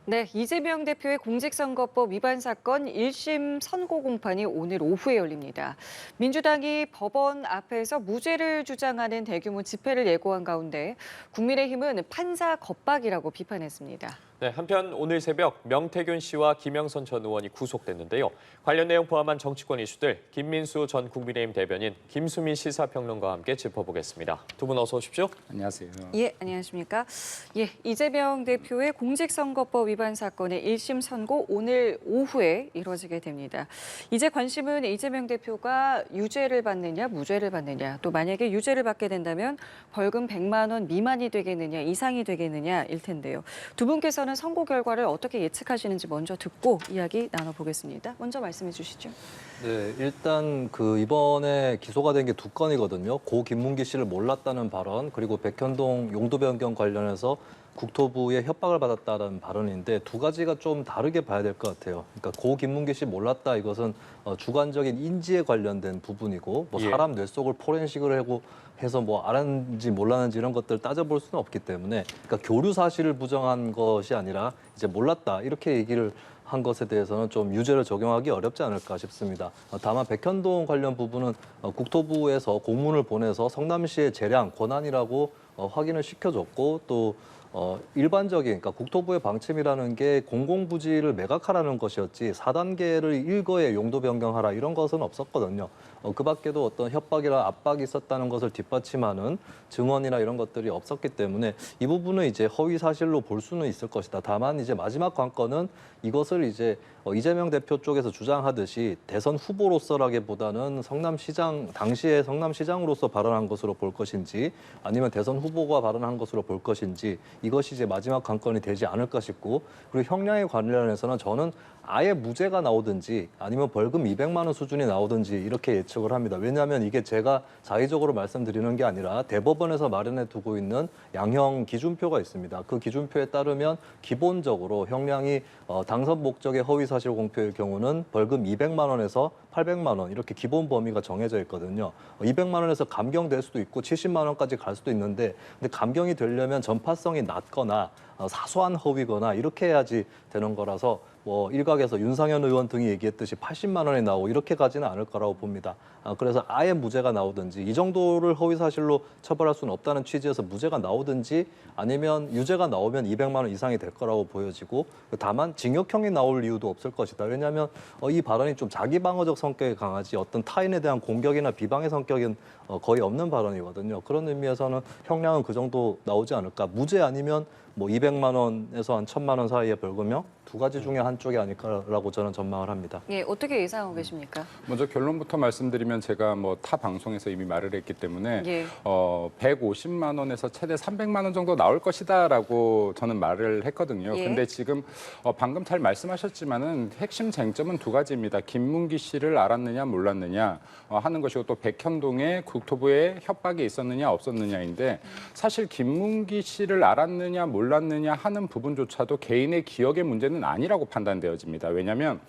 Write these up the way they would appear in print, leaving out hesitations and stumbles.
네, 이재명 대표의 공직선거법 위반 사건 1심 선고 공판이 오늘 오후에 열립니다. 민주당이 법원 앞에서 무죄를 주장하는 대규모 집회를 예고한 가운데 국민의힘은 판사 겁박이라고 비판했습니다. 네, 한편 오늘 새벽 명태균 씨와 김영선 전 의원이 구속됐는데요. 관련 내용 포함한 정치권 이슈들 김민수 전 국민의힘 대변인, 김수민 시사평론가와 함께 짚어보겠습니다. 두 분 어서 오십시오. 안녕하세요. 예, 안녕하십니까? 예, 이재명 대표의 공직선거법 위반 사건의 1심 선고 오늘 오후에 이루어지게 됩니다. 이제 관심은 이재명 대표가 유죄를 받느냐, 무죄를 받느냐, 또 만약에 유죄를 받게 된다면 벌금 100만 원 미만이 되겠느냐, 이상이 되겠느냐일 텐데요. 두 분께서는 선고 결과를 어떻게 예측하시는지 먼저 듣고 이야기 나눠보겠습니다. 먼저 말씀해 주시죠. 네, 일단 이번에 기소가 된 게 두 건이거든요. 고 김문기 씨를 몰랐다는 발언, 그리고 백현동 용도 변경 관련해서 국토부의 협박을 받았다는 발언인데 두 가지가 좀 다르게 봐야 될 것 같아요. 그러니까 고 김문기 씨 몰랐다 이것은 주관적인 인지에 관련된 부분이고 뭐 사람 뇌 속을 포렌식을 하고 해서 뭐 알았는지 몰랐는지 이런 것들 따져볼 수는 없기 때문에 그러니까 교류 사실을 부정한 것이 아니라 이제 몰랐다 이렇게 얘기를 한 것에 대해서는 좀 유죄를 적용하기 어렵지 않을까 싶습니다. 다만 백현동 관련 부분은 국토부에서 공문을 보내서 성남시의 재량 권한이라고 확인을 시켜줬고 또 일반적인 그러니까 국토부의 방침이라는 게 공공부지를 매각하라는 것이었지 4단계를 일거에 용도 변경하라 이런 것은 없었거든요. 그 밖에도 어떤 협박이나 압박이 있었다는 것을 뒷받침하는 증언이나 이런 것들이 없었기 때문에 이 부분은 이제 허위 사실로 볼 수는 있을 것이다. 다만 이제 마지막 관건은 이것을 이제 이재명 대표 쪽에서 주장하듯이 대선 후보로서라기보다는 성남시장 당시에 성남시장으로서 발언한 것으로 볼 것인지 아니면 대선 후보가 발언한 것으로 볼 것인지 이것이 이제 마지막 관건이 되지 않을까 싶고 그리고 형량에 관련해서는 저는 아예 무죄가 나오든지 아니면 벌금 200만 원 수준이 나오든지 이렇게 예측을 합니다. 왜냐하면 이게 제가 자의적으로 말씀드리는 게 아니라 대법원에서 마련해 두고 있는 양형 기준표가 있습니다. 그 기준표에 따르면 기본적으로 형량이 당선 목적의 허위 사실 공표일 경우는 벌금 200만 원에서 800만 원 이렇게 기본 범위가 정해져 있거든요. 200만 원에서 감경될 수도 있고 70만 원까지 갈 수도 있는데 근데 감경이 되려면 전파성이 낮거나 사소한 허위거나 이렇게 해야지 되는 거라서 뭐 일각에서 윤상현 의원 등이 얘기했듯이 80만 원이 나오고 이렇게 가지는 않을 거라고 봅니다. 그래서 아예 무죄가 나오든지 이 정도를 허위 사실로 처벌할 수는 없다는 취지에서 무죄가 나오든지 아니면 유죄가 나오면 200만 원 이상이 될 거라고 보여지고 다만 징역형이 나올 이유도 없을 것이다. 왜냐하면 이 발언이 좀 자기 방어적 성격이 강하지 어떤 타인에 대한 공격이나 비방의 성격은 거의 없는 발언이거든요. 그런 의미에서는 형량은 그 정도 나오지 않을까. 무죄 아니면 뭐 200만 원에서 한 1000만 원 사이의 벌금형 두 가지 중에 한쪽이 아닐까라고 저는 전망을 합니다. 예, 어떻게 예상하고 계십니까? 먼저 결론부터 말씀드리면 제가 뭐 타 방송에서 이미 말을 했기 때문에 예. 150만 원에서 최대 300만 원 정도 나올 것이다라고 저는 말을 했거든요. 예. 근데 지금 방금 잘 말씀하셨지만은 핵심 쟁점은 두 가지입니다. 김문기 씨를 알았느냐 몰랐느냐 하는 것이고 또 백현동의 국토부에 협박이 있었느냐 없었느냐인데 사실 김문기 씨를 알았느냐 몰랐느냐 하는 부분조차도 개인의 기억의 문제는 아니라고 판단되어집니다. 왜냐하면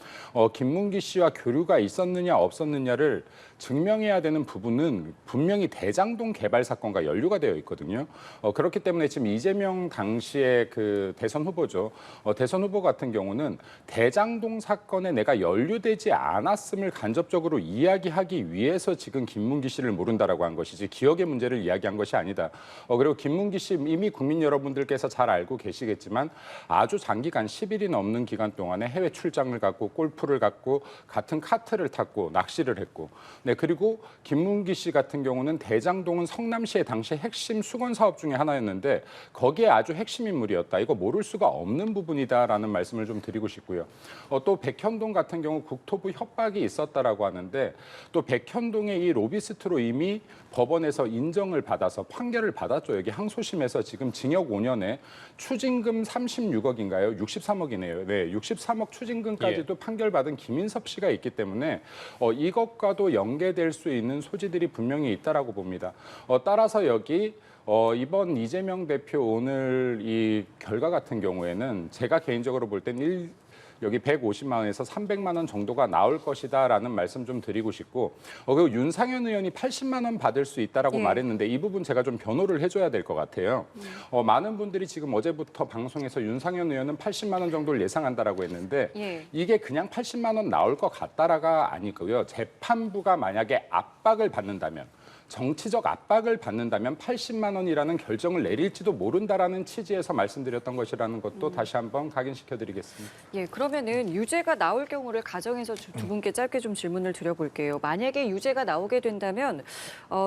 김문기 씨와 교류가 있었느냐 없었느냐를 증명해야 되는 부분은 분명히 대장동 개발 사건과 연루가 되어 있거든요. 그렇기 때문에 지금 이재명 당시의 그 대선 후보죠. 대선 후보 같은 경우는 대장동 사건에 내가 연루되지 않았음을 간접적으로 이야기하기 위해서 지금 김문기 씨를 모른다라고 한 것이지 기억의 문제를 이야기한 것이 아니다. 그리고 김문기 씨 이미 국민 여러분들께서 잘 알고 계시겠지만 아주 장기간 10일이 넘는 기간 동안에 해외 출장을 갔고 골프를 갔고 같은 카트를 탔고 낚시를 했고 네, 그리고 김문기 씨 같은 경우는 대장동은 성남시의 당시 핵심 수건 사업 중에 하나였는데 거기에 아주 핵심 인물이었다. 이거 모를 수가 없는 부분이다라는 말씀을 좀 드리고 싶고요. 또 백현동 같은 경우 국토부 협박이 있었다라고 하는데 또 백현동의 이 로비스트로 이미 법원에서 인정을 받아서 판결을 받았죠. 여기 항소심에서 지금 징역 5년에 추징금 36억인가요? 63억이네요. 네, 63억 추징금까지도 판결받은 김인섭 씨가 있기 때문에 이것과도 연계될 수 있는 소지들이 분명히 있다라고 봅니다. 따라서 여기 이번 이재명 대표 오늘 이 결과 같은 경우에는 제가 개인적으로 볼 땐 여기 150만 원에서 300만 원 정도가 나올 것이다라는 말씀 좀 드리고 싶고 그리고 윤상현 의원이 80만 원 받을 수 있다라고 예. 말했는데 이 부분 제가 좀 변호를 해줘야 될 것 같아요. 많은 분들이 지금 어제부터 방송에서 윤상현 의원은 80만 원 정도를 예상한다라고 했는데 예. 이게 그냥 80만 원 나올 것 같다라가 아니고요. 재판부가 만약에 압박을 받는다면 정치적 압박을 받는다면 80만 원이라는 결정을 내릴지도 모른다라는 취지에서 말씀드렸던 것이라는 것도 다시 한번 각인시켜드리겠습니다. 예, 그러면은 유죄가 나올 경우를 가정해서 두 분께 짧게 좀 질문을 드려볼게요. 만약에 유죄가 나오게 된다면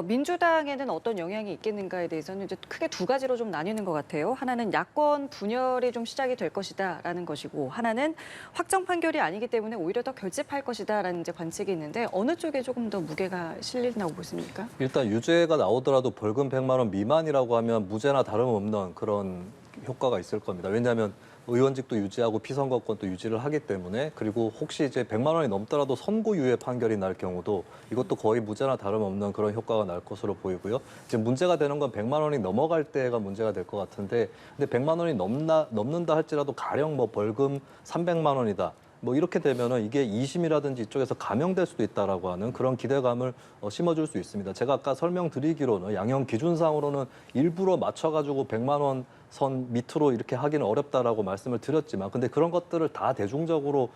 민주당에는 어떤 영향이 있겠는가에 대해서는 이제 크게 두 가지로 좀 나뉘는 것 같아요. 하나는 야권 분열이 좀 시작이 될 것이다라는 것이고, 하나는 확정 판결이 아니기 때문에 오히려 더 결집할 것이다라는 이제 관측이 있는데 어느 쪽에 조금 더 무게가 실린다고 보십니까? 일단 유죄가 나오더라도 벌금 100만 원 미만이라고 하면 무죄나 다름없는 그런 효과가 있을 겁니다. 왜냐하면 의원직도 유지하고 피선거권도 유지를 하기 때문에, 그리고 혹시 이제 100만 원이 넘더라도 선고유예 판결이 날 경우도 이것도 거의 무죄나 다름없는 그런 효과가 날 것으로 보이고요. 이제 문제가 되는 건 100만 원이 넘어갈 때가 문제가 될 것 같은데, 근데 100만 원이 넘는다 할지라도 가령 뭐 벌금 300만 원이다. 뭐 이렇게 되면은 이게 2심이라든지 이쪽에서 감형될 수도 있다라고 하는 그런 기대감을 심어줄 수 있습니다. 제가 아까 설명드리기로는 양형 기준상으로는 일부러 맞춰가지고 100만 원 선 밑으로 이렇게 하기는 어렵다라고 말씀을 드렸지만, 근데 그런 것들을 다 대중적으로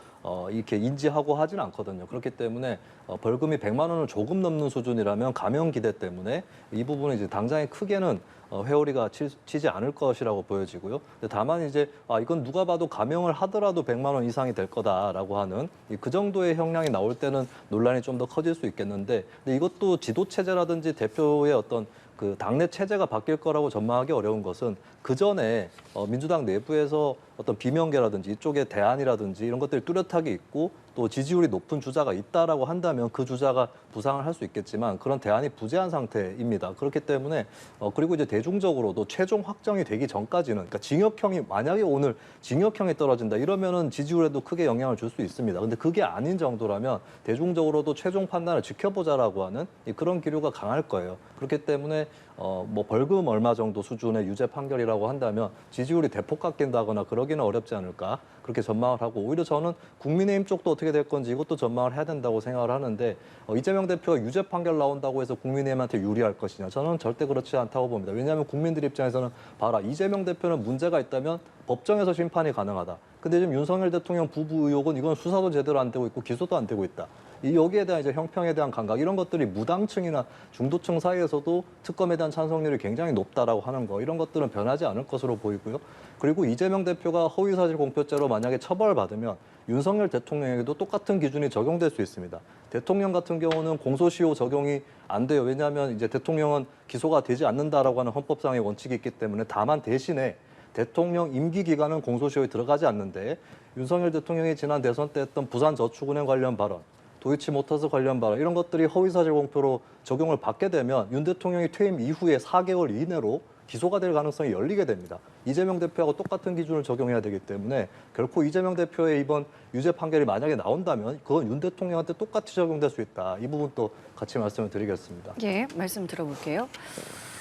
이렇게 인지하고 하진 않거든요. 그렇기 때문에 벌금이 100만 원을 조금 넘는 수준이라면 감형 기대 때문에 이 부분은 이제 당장에 크게는 회오리가 치지 않을 것이라고 보여지고요. 근데 다만 이제 이건 누가 봐도 감형을 하더라도 100만 원 이상이 될 거다라고 하는 그 정도의 형량이 나올 때는 논란이 좀 더 커질 수 있겠는데, 근데 이것도 지도 체제라든지 대표의 어떤 그 당내 체제가 바뀔 거라고 전망하기 어려운 것은 그 전에 민주당 내부에서 어떤 비명계라든지 이쪽에 대안이라든지 이런 것들이 뚜렷하게 있고 또 지지율이 높은 주자가 있다라고 한다면 그 주자가 부상을 할 수 있겠지만 그런 대안이 부재한 상태입니다. 그렇기 때문에 그리고 이제 대중적으로도 최종 확정이 되기 전까지는, 그러니까 징역형이 만약에 오늘 징역형이 떨어진다 이러면은 지지율에도 크게 영향을 줄 수 있습니다. 근데 그게 아닌 정도라면 대중적으로도 최종 판단을 지켜보자라고 하는 그런 기류가 강할 거예요. 그렇기 때문에 뭐 벌금 얼마 정도 수준의 유죄 판결이라고 한다면 지지율이 대폭 깎인다거나 그러기는 어렵지 않을까, 그렇게 전망을 하고, 오히려 저는 국민의힘 쪽도 어떻게 될 건지 이것도 전망을 해야 된다고 생각을 하는데, 이재명 대표가 유죄 판결 나온다고 해서 국민의힘한테 유리할 것이냐, 저는 절대 그렇지 않다고 봅니다. 왜냐하면 국민들 입장에서는 봐라, 이재명 대표는 문제가 있다면 법정에서 심판이 가능하다. 근데 지금 윤석열 대통령 부부 의혹은 이건 수사도 제대로 안 되고 있고 기소도 안 되고 있다. 여기에 대한 이제 형평에 대한 감각, 이런 것들이 무당층이나 중도층 사이에서도 특검에 대한 찬성률이 굉장히 높다라고 하는 거, 이런 것들은 변하지 않을 것으로 보이고요. 그리고 이재명 대표가 허위사실 공표죄로 만약에 처벌을 받으면 윤석열 대통령에게도 똑같은 기준이 적용될 수 있습니다. 대통령 같은 경우는 공소시효 적용이 안 돼요. 왜냐하면 이제 대통령은 기소가 되지 않는다라고 하는 헌법상의 원칙이 있기 때문에, 다만 대신에 대통령 임기 기간은 공소시효에 들어가지 않는데, 윤석열 대통령이 지난 대선 때 했던 부산저축은행 관련 발언, 도이치모터스 관련 발언, 이런 것들이 허위사실 공표로 적용을 받게 되면 윤 대통령이 퇴임 이후에 4개월 이내로 기소가 될 가능성이 열리게 됩니다. 이재명 대표하고 똑같은 기준을 적용해야 되기 때문에 결코 이재명 대표의 이번 유죄 판결이 만약에 나온다면 그건 윤 대통령한테 똑같이 적용될 수 있다. 이 부분도 같이 말씀을 드리겠습니다. 예, 말씀 들어볼게요.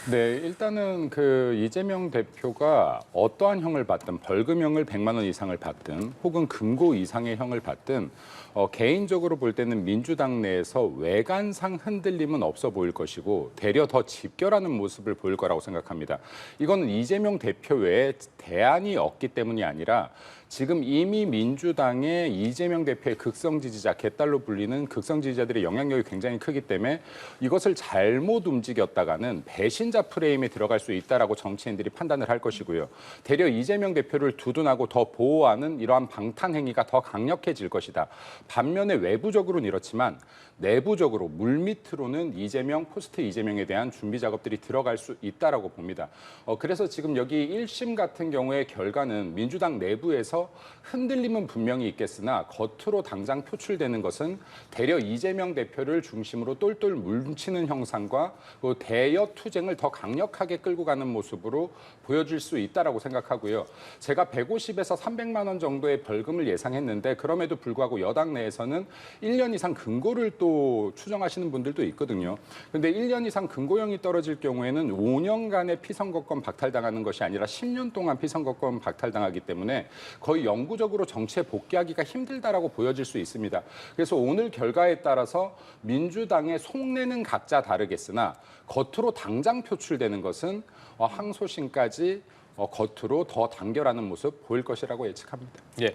네, 일단은 그 이재명 대표가 어떠한 형을 받든, 벌금형을 100만 원 이상을 받든 혹은 금고 이상의 형을 받든 개인적으로 볼 때는 민주당 내에서 외관상 흔들림은 없어 보일 것이고 되려 더 집결하는 모습을 보일 거라고 생각합니다. 이거는 이재명 대표 외에 대안이 없기 때문이 아니라 지금 이미 민주당의 이재명 대표의 극성 지지자, 개딸로 불리는 극성 지지자들의 영향력이 굉장히 크기 때문에 이것을 잘못 움직였다가는 배신자 프레임에 들어갈 수 있다라고 정치인들이 판단을 할 것이고요. 되려 이재명 대표를 두둔하고 더 보호하는 이러한 방탄 행위가 더 강력해질 것이다. 반면에 외부적으로는 이렇지만 내부적으로 물밑으로는 이재명, 포스트 이재명에 대한 준비 작업들이 들어갈 수 있다라고 봅니다. 그래서 지금 여기 1심 같은 경우의 결과는 민주당 내부에서 흔들림은 분명히 있겠으나 겉으로 당장 표출되는 것은 대려 이재명 대표를 중심으로 똘똘 뭉치는 형상과 그 대여 투쟁을 더 강력하게 끌고 가는 모습으로 보여줄 수 있다라고 생각하고요. 제가 150에서 300만 원 정도의 벌금을 예상했는데 그럼에도 불구하고 여당 내에서는 1년 이상 금고를 또 추정하시는 분들도 있거든요. 그런데 1년 이상 금고형이 떨어질 경우에는 5년간의 피선거권 박탈당하는 것이 아니라 10년 동안 피선거권 박탈당하기 때문에 거의 거의 영구적으로 정치에 복귀하기가 힘들다라고 보여질 수 있습니다. 그래서 오늘 결과에 따라서 민주당의 속내는 각자 다르겠으나 겉으로 당장 표출되는 것은 항소심까지 겉으로 더 단결하는 모습 보일 것이라고 예측합니다. 예.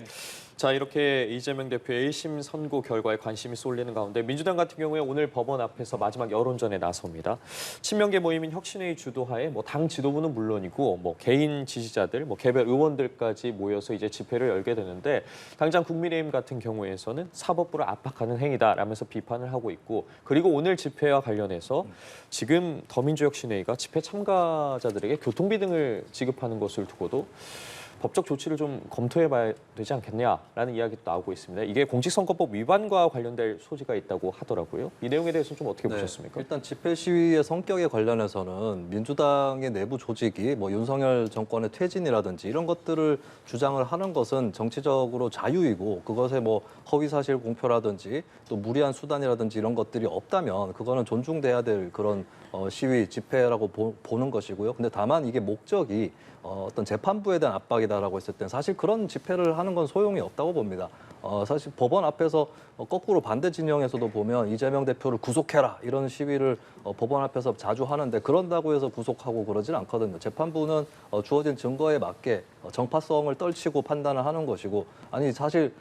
자, 이렇게 이재명 대표의 1심 선고 결과에 관심이 쏠리는 가운데 민주당 같은 경우에 오늘 법원 앞에서 마지막 여론전에 나섭니다. 친명계 모임인 혁신회의 주도하에 당 지도부는 물론이고 개인 지지자들, 개별 의원들까지 모여서 이제 집회를 열게 되는데 당장 국민의힘 같은 경우에서는 사법부를 압박하는 행위다라면서 비판을 하고 있고 그리고 오늘 집회와 관련해서 지금 더민주혁신회의가 집회 참가자들에게 교통비 등을 지급하는 것을 두고도 법적 조치를 좀 검토해봐야 되지 않겠냐라는 이야기도 나오고 있습니다. 이게 공직선거법 위반과 관련될 소지가 있다고 하더라고요. 이 내용에 대해서는 좀 어떻게 보셨습니까? 일단 집회 시위의 성격에 관련해서는 민주당의 내부 조직이 윤석열 정권의 퇴진이라든지 이런 것들을 주장을 하는 것은 정치적으로 자유이고 그것에 허위사실 공표라든지 또 무리한 수단이라든지 이런 것들이 없다면 그거는 존중돼야 될 그런 시위, 집회라고 보는 것이고요. 근데 다만 이게 목적이 어떤 재판부에 대한 압박이다라고 했을 때 사실 그런 집회를 하는 건 소용이 없다고 봅니다. 사실 법원 앞에서 거꾸로 반대 진영에서도 보면 이재명 대표를 구속해라 이런 시위를 법원 앞에서 자주 하는데 그런다고 해서 구속하고 그러진 않거든요. 재판부는 주어진 증거에 맞게 정파성을 떨치고 판단을 하는 것이고 아니 사실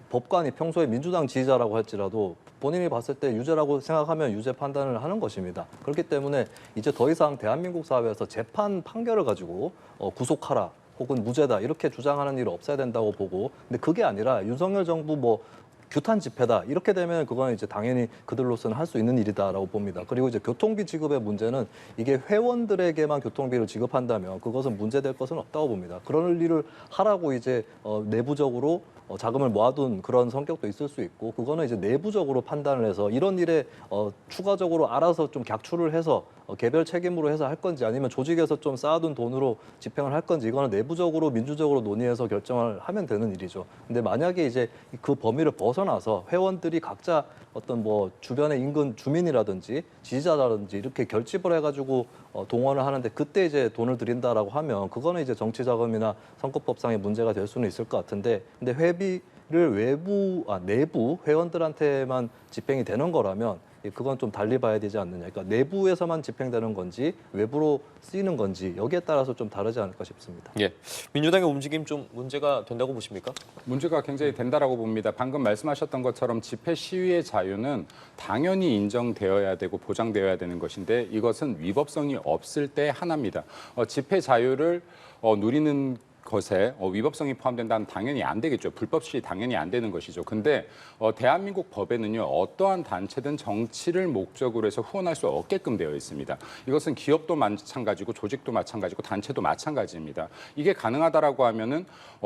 법관이 평소에 민주당 지지자라고 할지라도 본인이 봤을 때 유죄라고 생각하면 유죄 판단을 하는 것입니다. 그렇기 때문에 이제 더 이상 대한민국 사회에서 재판 판결을 가지고 구속하라 혹은 무죄다 이렇게 주장하는 일을 없애야 된다고 보고 근데 그게 아니라 윤석열 정부 규탄 집회다 이렇게 되면 그건 이제 당연히 그들로서는 할 수 있는 일이다라고 봅니다. 그리고 이제 교통비 지급의 문제는 이게 회원들에게만 교통비를 지급한다면 그것은 문제될 것은 없다고 봅니다. 그런 일을 하라고 이제 내부적으로 자금을 모아둔 그런 성격도 있을 수 있고 그거는 이제 내부적으로 판단을 해서 이런 일에 추가적으로 알아서 좀 객출을 해서 개별 책임으로 해서 할 건지 아니면 조직에서 좀 쌓아둔 돈으로 집행을 할 건지 이거는 내부적으로 민주적으로 논의해서 결정을 하면 되는 일이죠. 근데 만약에 이제 그 범위를 벗어나서 회원들이 각자 어떤 주변의 인근 주민이라든지 지지자라든지 이렇게 결집을 해가지고 동원을 하는데 그때 이제 돈을 드린다라고 하면 그거는 이제 정치 자금이나 선거법상의 문제가 될 수는 있을 것 같은데 근데 회비를 내부 회원들한테만 집행이 되는 거라면 그건 좀 달리 봐야 되지 않느냐. 그러니까 내부에서만 집행되는 건지 외부로 쓰이는 건지 여기에 따라서 좀 다르지 않을까 싶습니다. 예, 민주당의 움직임 좀 문제가 된다고 보십니까? 문제가 굉장히 된다라고 봅니다. 방금 말씀하셨던 것처럼 집회 시위의 자유는 당연히 인정되어야 되고 보장되어야 되는 것인데 이것은 위법성이 없을 때 하나입니다. 집회 자유를 누리는 것에 위법성이 포함된다면 당연히 안 되겠죠. 불법 시위 당연히 안 되는 것이죠. 근데 대한민국 법에는요. 어떠한 단체든 정치를 목적으로 해서 후원할 수 없게끔 되어 있습니다. 이것은 기업도 마찬가지고 조직도 마찬가지고 단체도 마찬가지입니다. 이게 가능하다라고 하면은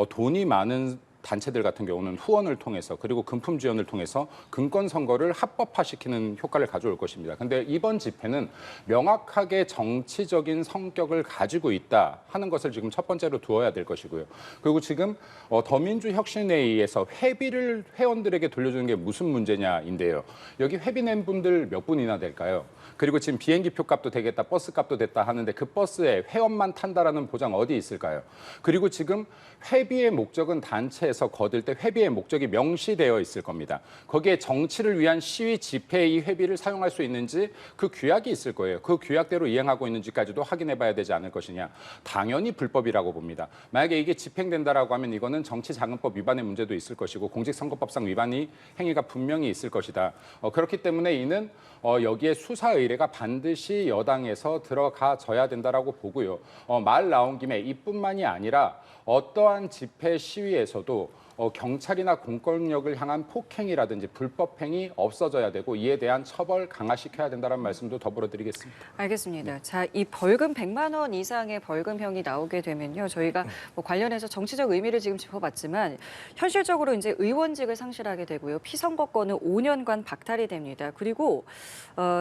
돈이 많은 단체들 같은 경우는 후원을 통해서 그리고 금품 지원을 통해서 금권 선거를 합법화시키는 효과를 가져올 것입니다. 근데 이번 집회는 명확하게 정치적인 성격을 가지고 있다 하는 것을 지금 첫 번째로 두어야 될 것이고요. 그리고 지금 더민주혁신회의에서 회비를 회원들에게 돌려주는 게 무슨 문제냐인데요. 여기 회비 낸 분들 몇 분이나 될까요? 그리고 지금 비행기 표값도 되겠다, 버스 값도 됐다 하는데 그 버스에 회원만 탄다라는 보장 어디 있을까요? 그리고 지금 회비의 목적은 단체에서 거둘 때 회비의 목적이 명시되어 있을 겁니다. 거기에 정치를 위한 시위 집회의 이 회비를 사용할 수 있는지 그 규약이 있을 거예요. 그 규약대로 이행하고 있는지까지도 확인해 봐야 되지 않을 것이냐. 당연히 불법이라고 봅니다. 만약에 이게 집행된다라고 하면 이거는 정치자금법 위반의 문제도 있을 것이고 공직선거법상 위반이 행위가 분명히 있을 것이다. 그렇기 때문에 이는 여기에 수사 의뢰가 반드시 여당에서 들어가져야 된다라고 보고요. 말 나온 김에 이뿐만이 아니라 어떠한 집회 시위에서도 경찰이나 공권력을 향한 폭행이라든지 불법행위 없어져야 되고 이에 대한 처벌 강화시켜야 된다는 말씀도 더불어 드리겠습니다. 알겠습니다. 자, 이 벌금 100만 원 이상의 벌금형이 나오게 되면요. 저희가 관련해서 정치적 의미를 지금 짚어봤지만 현실적으로 이제 의원직을 상실하게 되고요. 피선거권은 5년간 박탈이 됩니다. 그리고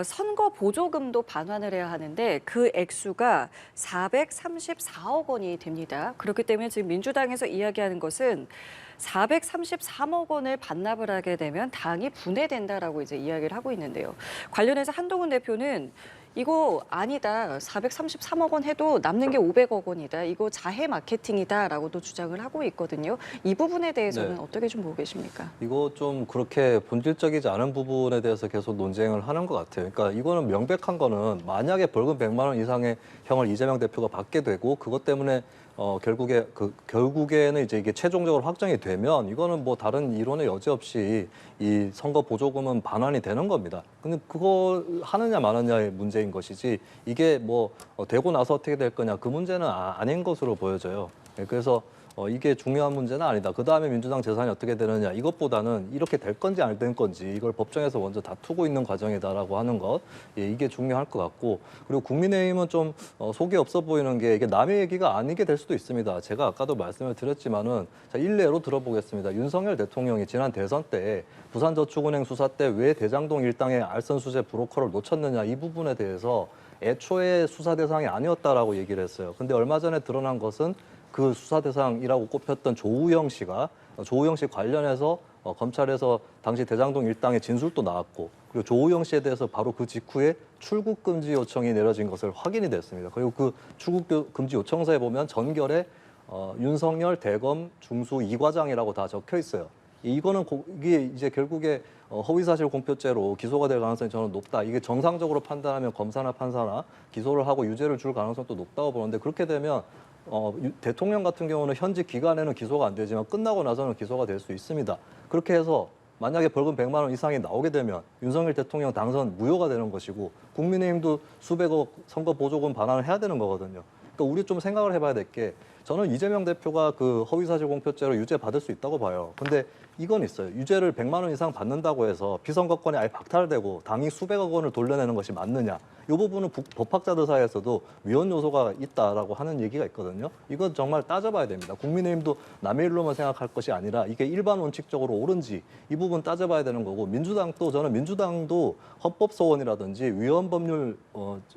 선거 보조금도 반환을 해야 하는데 그 액수가 434억 원이 됩니다. 그렇기 때문에 지금 민주당에서 이야기하는 것은 433억 원을 반납을 하게 되면 당이 분해된다라고 이제 이야기를 하고 있는데요. 관련해서 한동훈 대표는 이거 아니다. 433억 원 해도 남는 게 500억 원이다. 이거 자해 마케팅이다라고도 주장을 하고 있거든요. 이 부분에 대해서는 네. 어떻게 좀 보고 계십니까? 이거 좀 그렇게 본질적이지 않은 부분에 대해서 계속 논쟁을 하는 것 같아요. 그러니까 이거는 명백한 거는 만약에 벌금 100만 원 이상의 형을 이재명 대표가 받게 되고 그것 때문에 결국에는 이제 이게 최종적으로 확정이 되면 이거는 뭐 다른 이론의 여지 없이 이 선거 보조금은 반환이 되는 겁니다. 근데 그거 하느냐 마느냐의 문제인 것이지 이게 뭐 되고 나서 어떻게 될 거냐 그 문제는 아닌 것으로 보여져요. 그래서 이게 중요한 문제는 아니다. 그다음에 민주당 재산이 어떻게 되느냐 이것보다는 이렇게 될 건지 안 될 건지 이걸 법정에서 먼저 다투고 있는 과정이다라고 하는 것 이게 중요할 것 같고 그리고 국민의힘은 좀 속이 없어 보이는 게 이게 남의 얘기가 아니게 될 수도 있습니다. 제가 아까도 말씀을 드렸지만은 자, 일례로 들어보겠습니다. 윤석열 대통령이 지난 대선 때 부산저축은행 수사 때 왜 대장동 일당의 알선수재 브로커를 놓쳤느냐 이 부분에 대해서 애초에 수사 대상이 아니었다라고 얘기를 했어요. 근데 얼마 전에 드러난 것은 그 수사 대상이라고 꼽혔던 조우영 씨 관련해서 검찰에서 당시 대장동 일당의 진술도 나왔고 그리고 조우영 씨에 대해서 바로 그 직후에 출국 금지 요청이 내려진 것을 확인이 됐습니다. 그리고 그 출국 금지 요청서에 보면 전결에 윤석열 대검 중수 2과장이라고 다 적혀 있어요. 이게 이제 결국에 허위사실 공표죄로 기소가 될 가능성이 저는 높다. 이게 정상적으로 판단하면 검사나 판사나 기소를 하고 유죄를 줄 가능성도 높다고 보는데 그렇게 되면 대통령 같은 경우는 현직 기간에는 기소가 안 되지만 끝나고 나서는 기소가 될 수 있습니다. 그렇게 해서 만약에 벌금 100만 원 이상이 나오게 되면 윤석열 대통령 당선 무효가 되는 것이고 국민의힘도 수백억 선거 보조금 반환을 해야 되는 거거든요. 그러니까 우리 좀 생각을 해봐야 될 게 저는 이재명 대표가 그 허위사실 공표죄로 유죄 받을 수 있다고 봐요. 근데 이건 있어요. 유죄를 100만 원 이상 받는다고 해서 비선거권이 아예 박탈되고 당이 수백억 원을 돌려내는 것이 맞느냐. 이 부분은 법학자들 사이에서도 위헌 요소가 있다라고 하는 얘기가 있거든요. 이건 정말 따져봐야 됩니다. 국민의힘도 남의 일로만 생각할 것이 아니라 이게 일반 원칙적으로 옳은지 이 부분 따져봐야 되는 거고 저는 민주당도 헌법소원이라든지 위헌법률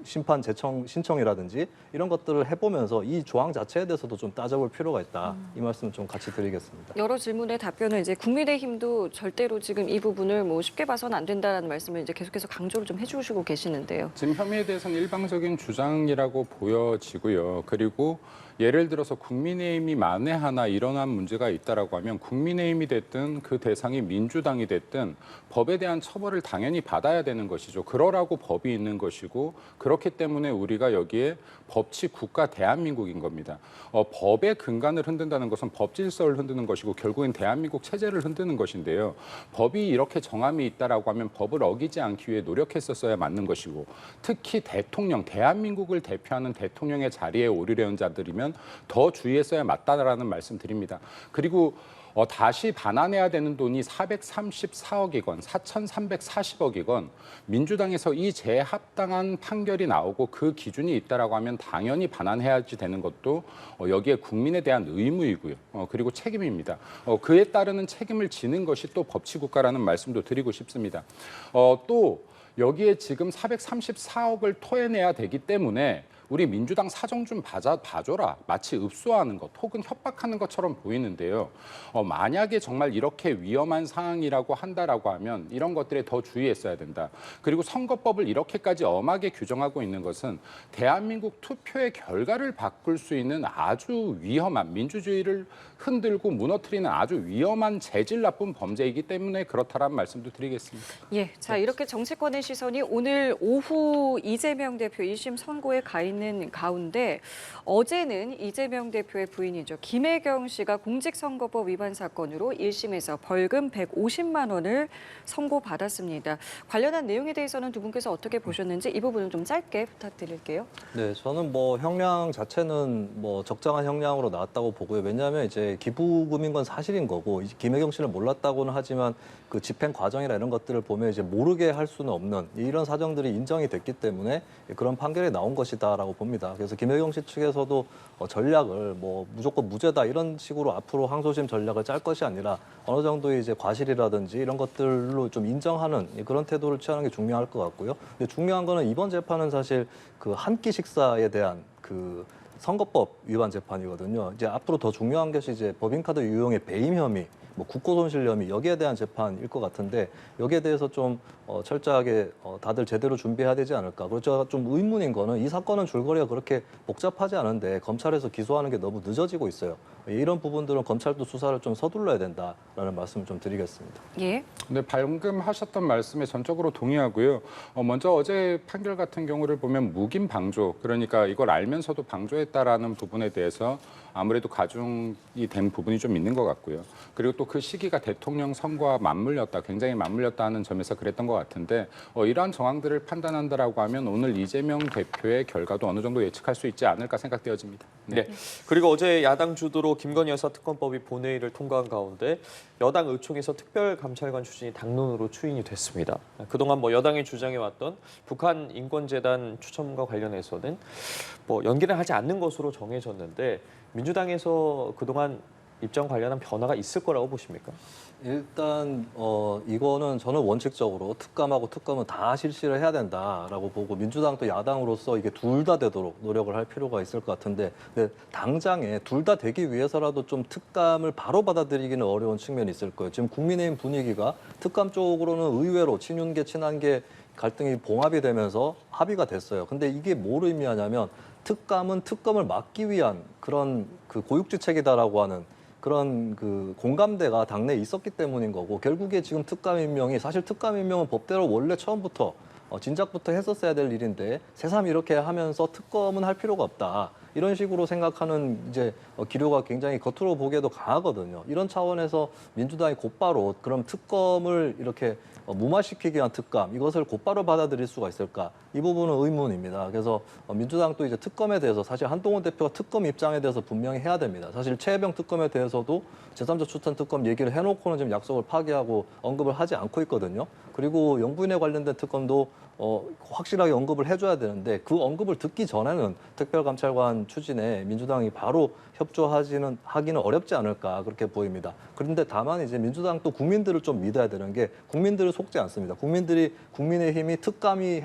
심판 신청이라든지 이런 것들을 해보면서 이 조항 자체에 대해서도 좀 따져볼 필요가 있다. 이 말씀 좀 같이 드리겠습니다. 여러 질문의 답변을 이제 국민의힘도 절대로 지금 이 부분을 뭐 쉽게 봐서는 안 된다라는 말씀을 이제 계속해서 강조를 좀 해주시고 계시는데요. 지금 혐의에 대해서는 일방적인 주장이라고 보여지고요. 그리고 예를 들어서 국민의힘이 만에 하나 일어난 문제가 있다라고 하면 국민의힘이 됐든 그 대상이 민주당이 됐든 법에 대한 처벌을 당연히 받아야 되는 것이죠. 그러라고 법이 있는 것이고 그렇기 때문에 우리가 여기에 법치 국가 대한민국인 겁니다. 법의 근간을 흔든다는 것은 법 질서를 흔드는 것이고 결국엔 대한민국 체제를 흔드는 것인데요. 법이 이렇게 정함이 있다라고 하면 법을 어기지 않기 위해 노력했었어야 맞는 것이고 특히 대통령, 대한민국을 대표하는 대통령의 자리에 오르려는 자들이면 더 주의했어야 맞다라는 말씀 드립니다. 그리고 다시 반환해야 되는 돈이 434억이건 4,340억이건 민주당에서 이 제합당한 판결이 나오고 그 기준이 있다라고 하면 당연히 반환해야지 되는 것도 여기에 국민에 대한 의무이고요. 그리고 책임입니다. 그에 따르는 책임을 지는 것이 또 법치국가라는 말씀도 드리고 싶습니다. 또 여기에 지금 434억을 토해내야 되기 때문에 우리 민주당 사정 좀 봐줘라. 마치 읍소하는 것 혹은 협박하는 것처럼 보이는데요. 만약에 정말 이렇게 위험한 상황이라고 한다라고 하면 이런 것들에 더 주의했어야 된다. 그리고 선거법을 이렇게까지 엄하게 규정하고 있는 것은 대한민국 투표의 결과를 바꿀 수 있는 아주 위험한 민주주의를 흔들고 무너뜨리는 아주 위험한 재질 나쁜 범죄이기 때문에 그렇다라는 말씀도 드리겠습니다. 예, 자 이렇게 정치권의 시선이 오늘 오후 이재명 대표 1심 선고에 가 있는 가운데 어제는 이재명 대표의 부인이죠. 김혜경 씨가 공직선거법 위반 사건으로 1심에서 벌금 150만 원을 선고받았습니다. 관련한 내용에 대해서는 두 분께서 어떻게 보셨는지 이 부분은 좀 짧게 부탁드릴게요. 네, 저는 뭐 형량 자체는 뭐 적정한 형량으로 나왔다고 보고요. 왜냐하면 이제 기부금인 건 사실인 거고 김혜경 씨는 몰랐다고는 하지만 그 집행 과정이나 이런 것들을 보면 이제 모르게 할 수는 없는 이런 사정들이 인정이 됐기 때문에 그런 판결이 나온 것이다라고 봅니다. 그래서 김혜경 씨 측에서도 전략을 뭐 무조건 무죄다 이런 식으로 앞으로 항소심 전략을 짤 것이 아니라 어느 정도의 이제 과실이라든지 이런 것들로 좀 인정하는 그런 태도를 취하는 게 중요할 것 같고요. 근데 중요한 거는 이번 재판은 사실 그 한 끼 식사에 대한 그 선거법 위반 재판이거든요. 이제 앞으로 더 중요한 것이 이제 법인카드 유용의 배임 혐의 뭐 국고손실 혐의 여기에 대한 재판일 것 같은데 여기에 대해서 좀 철저하게 다들 제대로 준비해야 되지 않을까. 그리고 제가 좀 의문인 거는 이 사건은 줄거리가 그렇게 복잡하지 않은데 검찰에서 기소하는 게 너무 늦어지고 있어요. 이런 부분들은 검찰도 수사를 좀 서둘러야 된다라는 말씀을 좀 드리겠습니다. 예. 네, 방금 하셨던 말씀에 전적으로 동의하고요. 먼저 어제 판결 같은 경우를 보면 무긴 방조, 그러니까 이걸 알면서도 방조했다라는 부분에 대해서 아무래도 가중이 된 부분이 좀 있는 것 같고요. 그리고 또 그 시기가 대통령 선거와 맞물렸다, 굉장히 맞물렸다 하는 점에서 그랬던 것 같은데 이러한 정황들을 판단한다라고 하면 오늘 이재명 대표의 결과도 어느 정도 예측할 수 있지 않을까 생각되어집니다. 네. 그리고 어제 야당 주도로 김건희 여사 특검법이 본회의를 통과한 가운데 여당 의총에서 특별감찰관 추진이 당론으로 추인이 됐습니다. 그동안 뭐 여당이 주장해왔던 북한 인권재단 추천과 관련해서는 뭐 연기를 하지 않는 것으로 정해졌는데 민주당에서 그동안 입장 관련한 변화가 있을 거라고 보십니까? 일단 이거는 저는 원칙적으로 특감하고 특검은 다 실시를 해야 된다라고 보고 민주당도 야당으로서 이게 둘 다 되도록 노력을 할 필요가 있을 것 같은데 근데 당장에 둘 다 되기 위해서라도 좀 특감을 바로 받아들이기는 어려운 측면이 있을 거예요. 지금 국민의힘 분위기가 특감 쪽으로는 의외로 친윤계 친한계 갈등이 봉합이 되면서 합의가 됐어요. 근데 이게 뭘 의미하냐면 특감은 특검을 막기 위한 그런 그 고육지책이다라고 하는 그런 그 공감대가 당내에 있었기 때문인 거고 결국에 지금 특감 임명이 사실 특감 임명은 법대로 원래 처음부터 진작부터 했었어야 될 일인데 새삼 이렇게 하면서 특검은 할 필요가 없다. 이런 식으로 생각하는 이제 기류가 굉장히 겉으로 보기에도 강하거든요. 이런 차원에서 민주당이 곧바로 그럼 특검을 이렇게 무마시키기 위한 특감 이것을 곧바로 받아들일 수가 있을까? 이 부분은 의문입니다. 그래서 민주당도 이제 특검에 대해서 사실 한동훈 대표가 특검 입장에 대해서 분명히 해야 됩니다. 사실 최혜병 특검에 대해서도 제3자 추천 특검 얘기를 해놓고는 지금 약속을 파기하고 언급을 하지 않고 있거든요. 그리고 영부인에 관련된 특검도 확실하게 언급을 해줘야 되는데 그 언급을 듣기 전에는 특별감찰관 추진에 민주당이 바로 하기는 어렵지 않을까 그렇게 보입니다. 그런데 다만 이제 민주당도 국민들을 좀 믿어야 되는 게 국민들을 속지 않습니다. 국민들이 국민의힘이 특감을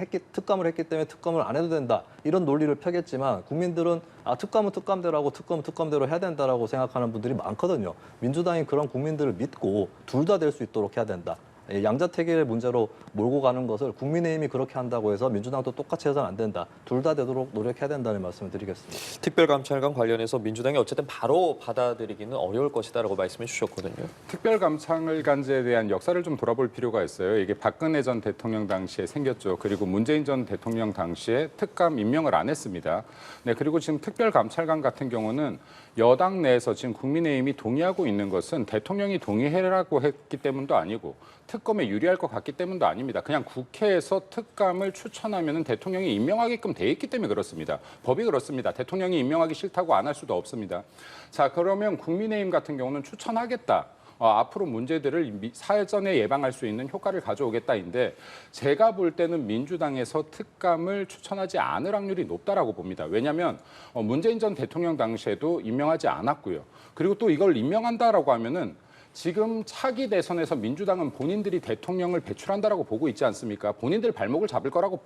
했기 때문에 특검을 안 해도 된다 이런 논리를 펴겠지만 국민들은 특감은 특감대로 하고 특검은 특검대로 해야 된다라고 생각하는 분들이 많거든요. 민주당이 그런 국민들을 믿고 둘 다 될 수 있도록 해야 된다. 양자택일의 문제로 몰고 가는 것을 국민의힘이 그렇게 한다고 해서 민주당도 똑같이 해서는 안 된다. 둘 다 되도록 노력해야 된다는 말씀을 드리겠습니다. 특별감찰관 관련해서 민주당이 어쨌든 바로 받아들이기는 어려울 것이다라고 말씀해 주셨거든요. 특별감찰관제에 대한 역사를 좀 돌아볼 필요가 있어요. 이게 박근혜 전 대통령 당시에 생겼죠. 그리고 문재인 전 대통령 당시에 특감 임명을 안 했습니다. 네, 그리고 지금 특별감찰관 같은 경우는 여당 내에서 지금 국민의힘이 동의하고 있는 것은 대통령이 동의해라고 했기 때문도 아니고 특검에 유리할 것 같기 때문도 아닙니다. 그냥 국회에서 특감을 추천하면 대통령이 임명하게끔 돼 있기 때문에 그렇습니다. 법이 그렇습니다. 대통령이 임명하기 싫다고 안 할 수도 없습니다. 자, 그러면 국민의힘 같은 경우는 추천하겠다. 앞으로 문제들을 사전에 예방할 수 있는 효과를 가져오겠다인데 제가 볼 때는 민주당에서 특감을 추천하지 않을 확률이 높다라고 봅니다. 왜냐하면 문재인 전 대통령 당시에도 임명하지 않았고요. 그리고 또 이걸 임명한다라고 하면은 지금 차기 대선에서 민주당은 본인들이 대통령을 배출한다라고 보고 있지 않습니까? 본인들 발목을 잡을 거라고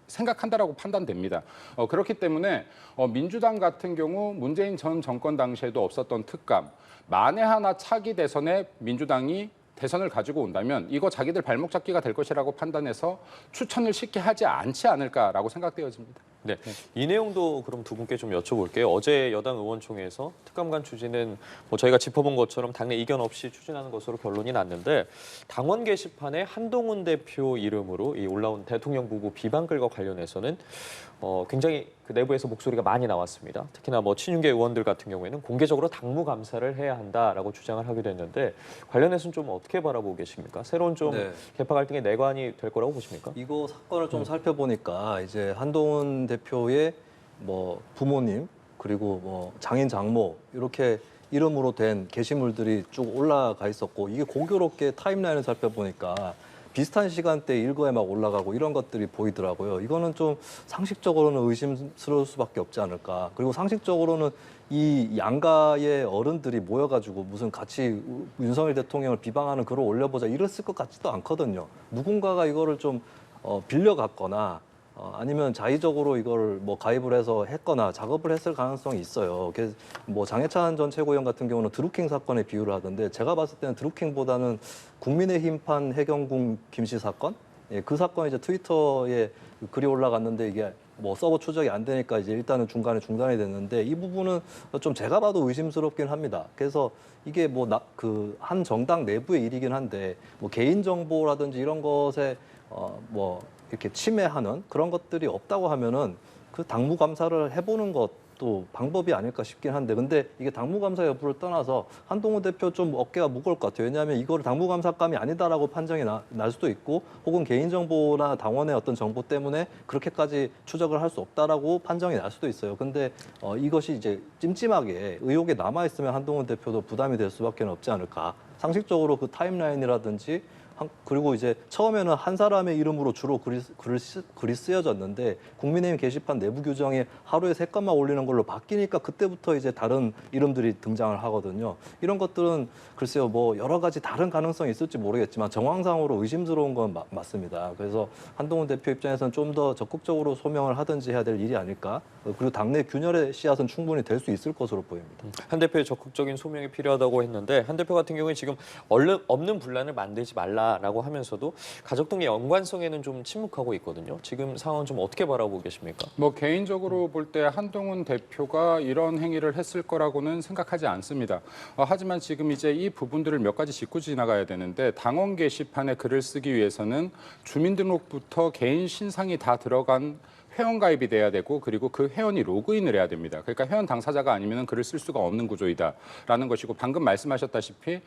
생각한다라고 판단됩니다. 그렇기 때문에 민주당 같은 경우 문재인 전 정권 당시에도 없었던 특감, 만에 하나 차기 대선에 민주당이 대선을 가지고 온다면 이거 자기들 발목 잡기가 될 것이라고 판단해서 추천을 쉽게 하지 않지 않을까라고 생각되어집니다. 네, 이 내용도 그럼 두 분께 좀 여쭤볼게요. 어제 여당 의원총회에서 특감관 추진은 뭐 저희가 짚어본 것처럼 당내 이견 없이 추진하는 것으로 결론이 났는데 당원 게시판에 한동훈 대표 이름으로 이 올라온 대통령 부부 비방글과 관련해서는 굉장히 그 내부에서 목소리가 많이 나왔습니다. 특히나 뭐 친윤계 의원들 같은 경우에는 공개적으로 당무 감사를 해야 한다라고 주장을 하기도 했는데 관련해서는 좀 어떻게 바라보고 계십니까? 새로운 좀 개파 갈등의 내관이 될 거라고 보십니까? 이거 사건을 좀 살펴보니까 이제 한동훈 대표의 뭐 부모님 그리고 뭐 장인 장모 이렇게 이름으로 된 게시물들이 쭉 올라가 있었고 이게 공교롭게 타임라인을 살펴보니까 비슷한 시간대에 일거에 막 올라가고 이런 것들이 보이더라고요. 이거는 좀 상식적으로는 의심스러울 수밖에 없지 않을까. 그리고 상식적으로는 이 양가의 어른들이 모여가지고 무슨 같이 윤석열 대통령을 비방하는 글을 올려보자 이랬을 것 같지도 않거든요. 누군가가 이거를 좀 빌려갔거나 아니면 자의적으로 이걸 뭐 가입을 해서 했거나 작업을 했을 가능성이 있어요. 그래서 뭐 장해찬 전 최고위원 같은 경우는 드루킹 사건에 비유를 하던데 제가 봤을 때는 드루킹보다는 국민의힘판 해경궁 김씨 사건, 예, 그 사건이 이제 트위터에 글이 올라갔는데 이게 뭐 서버 추적이 안 되니까 이제 일단은 중간에 중단이 됐는데 이 부분은 좀 제가 봐도 의심스럽긴 합니다. 그래서 이게 뭐 그 한 정당 내부의 일이긴 한데 뭐 개인 정보라든지 이런 것에 뭐 이렇게 침해하는 그런 것들이 없다고 하면은 그 당무 감사를 해보는 것도 방법이 아닐까 싶긴 한데 근데 이게 당무 감사 여부를 떠나서 한동훈 대표 좀 어깨가 무거울 것 같아요. 왜냐하면 이거를 당무 감사감이 아니다라고 판정이 날 수도 있고 혹은 개인 정보나 당원의 어떤 정보 때문에 그렇게까지 추적을 할 수 없다라고 판정이 날 수도 있어요. 근데 이것이 이제 찜찜하게 의혹에 남아 있으면 한동훈 대표도 부담이 될 수밖에 없지 않을까. 상식적으로 그 타임라인이라든지 그리고 이제 처음에는 한 사람의 이름으로 주로 글이 쓰여졌는데 국민의힘 게시판 내부 규정에 하루에 3건만 올리는 걸로 바뀌니까 그때부터 이제 다른 이름들이 등장을 하거든요. 이런 것들은 글쎄요, 뭐 여러 가지 다른 가능성이 있을지 모르겠지만 정황상으로 의심스러운 건 맞습니다. 그래서 한동훈 대표 입장에서는 좀 더 적극적으로 소명을 하든지 해야 될 일이 아닐까. 그리고 당내 균열의 씨앗은 충분히 될 수 있을 것으로 보입니다. 한 대표의 적극적인 소명이 필요하다고 했는데 한 대표 같은 경우에 지금 얼른 없는 분란을 만들지 말라라고 하면서도 가족 등의 연관성에는 좀 침묵하고 있거든요. 지금 상황은 좀 어떻게 바라보고 계십니까? 뭐 개인적으로 볼 때 한동훈 대표가 이런 행위를 했을 거라고는 생각하지 않습니다. 하지만 지금 이제 이 부분들을 몇 가지 짚고 지나가야 되는데 당원 게시판에 글을 쓰기 위해서는 주민등록부터 개인 신상이 다 들어간 회원가입이 돼야 되고 그리고 그 회원이 로그인을 해야 됩니다. 그러니까 회원 당사자가 아니면 글을 쓸 수가 없는 구조이다라는 것이고 방금 말씀하셨다시피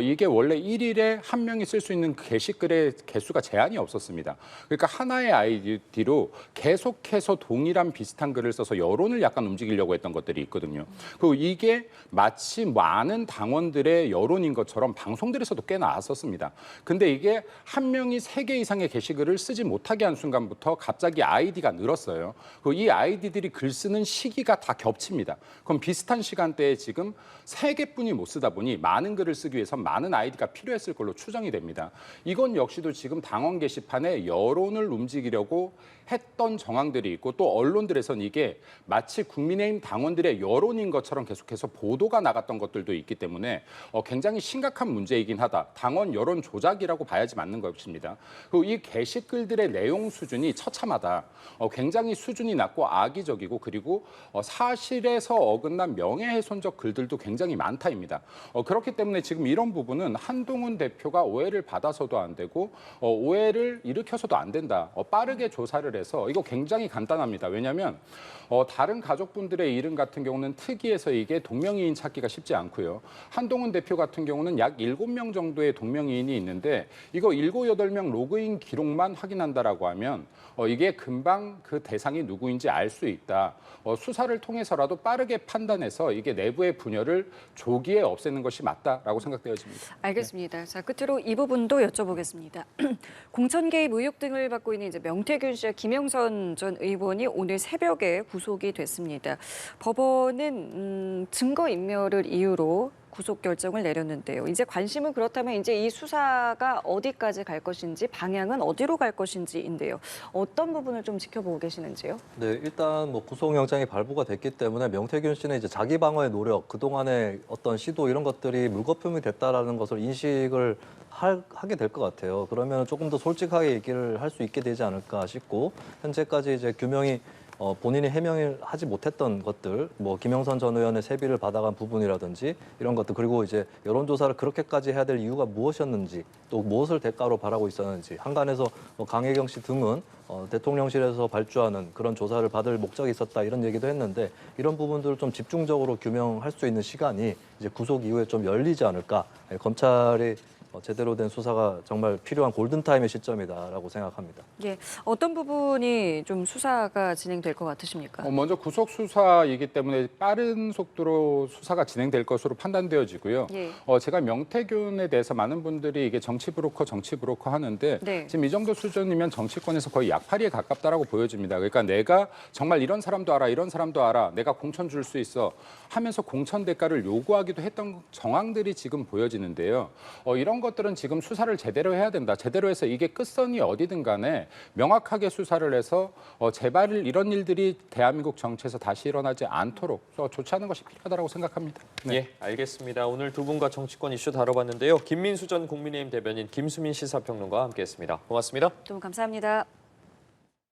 이게 원래 1일에 한 명이 쓸 수 있는 게시글의 개수가 제한이 없었습니다. 그러니까 하나의 아이디로 계속해서 동일한 비슷한 글을 써서 여론을 약간 움직이려고 했던 것들이 있거든요. 그리고 이게 마치 많은 당원들의 여론인 것처럼 방송들에서도 꽤 나왔었습니다. 근데 이게 한 명이 3개 이상의 게시글을 쓰지 못하게 한 순간부터 갑자기 아이디가 늘었어요. 그리고 이 아이디들이 글 쓰는 시기가 다 겹칩니다. 그럼 비슷한 시간대에 지금 3개뿐이 못 쓰다 보니 많은 글을 쓰기 위해서 많은 아이디가 필요했을 걸로 추정이 됩니다. 이건 역시도 지금 당원 게시판에 여론을 움직이려고 했던 정황들이 있고 또 언론들에서는 이게 마치 국민의힘 당원들의 여론인 것처럼 계속해서 보도가 나갔던 것들도 있기 때문에 굉장히 심각한 문제이긴 하다. 당원 여론 조작이라고 봐야지 맞는 것입니다. 그리고 이 게시글들의 내용 수준이 처참하다. 굉장히 수준이 낮고 악의적이고 그리고 사실에서 어긋난 명예훼손적 글들도 굉장히 많다입니다. 그렇기 때문에 지금 이런 부분은 한동훈 대표가 오해를 받아서도 안 되고 오해를 일으켜서도 안 된다. 빠르게 조사를 해서 이거 굉장히 간단합니다. 왜냐하면 다른 가족분들의 이름 같은 경우는 특이해서 이게 동명이인 찾기가 쉽지 않고요. 한동훈 대표 같은 경우는 약 7명 정도의 동명이인이 있는데 이거 7, 8명 로그인 기록만 확인한다라고 하면 이게 금방 그 대상이 누구인지 알 수 있다. 수사를 통해서라도 빠르게 판단해서 이게 내부의 분열을 조기에 없애는 것이 맞다라고 생각되어집니다. 알겠습니다. 자, 끝으로 이 부분도 여쭤보겠습니다. 공천 개입 의혹 등을 받고 있는 이제 명태균 씨와 김영선 전 의원이 오늘 새벽에 구속이 됐습니다. 법원은 증거 인멸을 이유로 구속 결정을 내렸는데요. 이제 관심은 그렇다면 이제 이 수사가 어디까지 갈 것인지 방향은 어디로 갈 것인지인데요. 어떤 부분을 좀 지켜보고 계시는지요? 네, 일단 뭐 구속영장이 발부가 됐기 때문에 명태균 씨는 이제 자기 방어의 노력, 그동안의 어떤 시도 이런 것들이 물거품이 됐다라는 것을 인식을 하게 될 것 같아요. 그러면 조금 더 솔직하게 얘기를 할 수 있게 되지 않을까 싶고 현재까지 이제 규명이 본인이 해명을 하지 못했던 것들, 뭐 김영선 전 의원의 세비를 받아간 부분이라든지 이런 것들, 그리고 이제 여론조사를 그렇게까지 해야 될 이유가 무엇이었는지, 또 무엇을 대가로 바라고 있었는지, 한간에서 강혜경 씨 등은 대통령실에서 발주하는 그런 조사를 받을 목적이 있었다 이런 얘기도 했는데 이런 부분들을 좀 집중적으로 규명할 수 있는 시간이 이제 구속 이후에 좀 열리지 않을까. 검찰이 제대로 된 수사가 정말 필요한 골든타임의 시점이다라고 생각합니다. 예, 어떤 부분이 좀 수사가 진행될 것 같으십니까? 먼저 구속 수사이기 때문에 빠른 속도로 수사가 진행될 것으로 판단되어지고요. 예. 제가 명태균에 대해서 많은 분들이 이게 정치 브로커 하는데 네. 지금 이 정도 수준이면 정치권에서 거의 약팔이에 가깝다라고 보여집니다. 그러니까 내가 정말 이런 사람도 알아, 이런 사람도 알아, 내가 공천 줄 수 있어 하면서 공천 대가를 요구하기도 했던 정황들이 지금 보여지는데요. 이런 이런 것들은 지금 수사를 제대로 해야 된다. 제대로 해서 이게 끝선이 어디든 간에 명확하게 수사를 해서 제발 이런 일들이 대한민국 정치에서 다시 일어나지 않도록 조치하는 것이 필요하다고 생각합니다. 네. 예, 알겠습니다. 오늘 두 분과 정치권 이슈 다뤄봤는데요. 김민수 전 국민의힘 대변인, 김수민 시사평론가와 함께했습니다. 고맙습니다. 또 감사합니다.